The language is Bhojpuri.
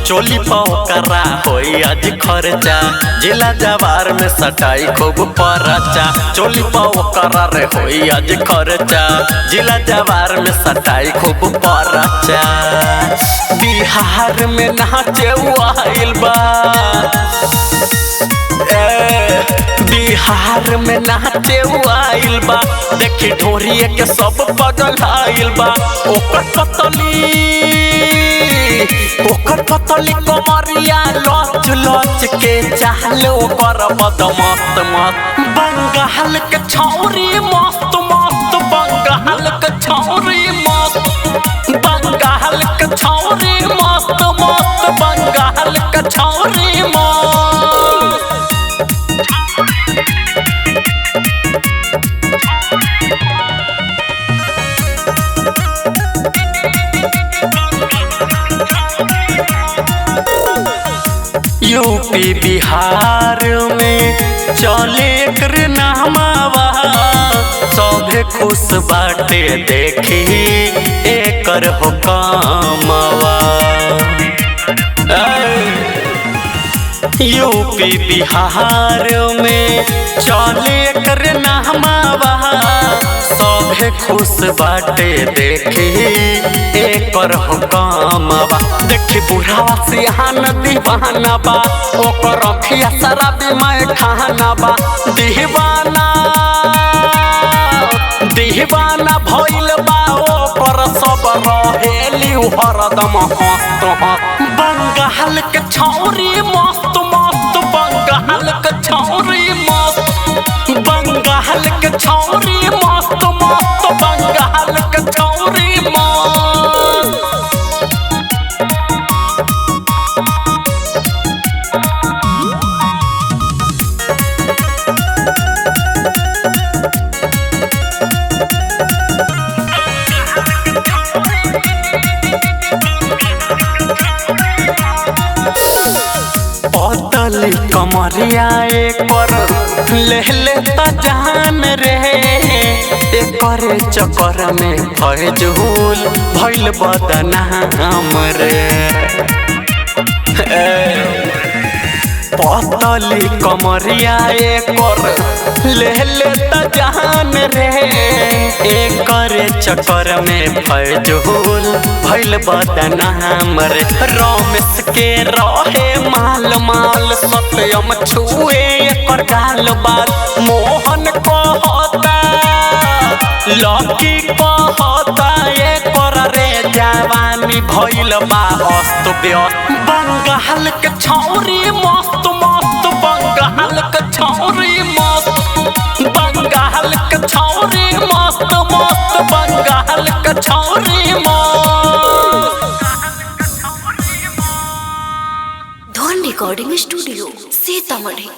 चोली पकड़ा होई आज खर्चा, जिला जवार में सटाई खूब परचा। चोली पकड़ा रे होई आज खर्चा, जिला जवार में सटाई खूब परचा। बिहार में नाचे आइल बा, बिहार में नाचे आइल बा। देखी ढोरिए के सब पगल आइल बा। ओकर पतली कमरिया लच लच के चाल ओकर बद मस्त मस्त। बंगाल के छौरी मस्त मस्त, बंगाल के छौरी मस्त, बंगाल के छौरी मस्त मस्त, बंगाल के छौरी मस्त। यूपी बिहार में चले कर नामावा, सभे खुश बाटे देखी एकर हो कामवा। यूपी बिहार में चले कर नामावा, सभे खुश बाटे देखी एकर हो कामवा। देखी बुढ़ावा सियान दीवाना बा, ओकर अखिया शराबी में खाना बा। दीवाना दीवाना भइल बा, ओकर सब रहेली हरदम हस्त। बंगाल के छौरी मस्त मस्त, बंगाल के छौरी मस्त, बंगाल के छौरी मस्त मस्त, बंगाल के छौरी मस्त। पतली कमरिया एकर ले लेता जान रे, एकर चक्कर में फजूल भइल बदनाम रे। पतली कमरिया एकर ले लेता जान रे, एकर चक्कर में फजूल भइल बदनाम रे। रमेश के रहे माल माल, सत्यम छुए एकर गाल बाल। मोहन कहता लकी कहता एकर रे जवानी भइल बा अस्त व्यस्त। बंगाल के छौरी मस्त मस्त, बंगाल के छौरी मस्त, बंगाल के छौरी मस्त मस्त, बंगाल के छौरी मस्त। धन रिकॉर्डिंग स्टूडियो सीतामढ़ी।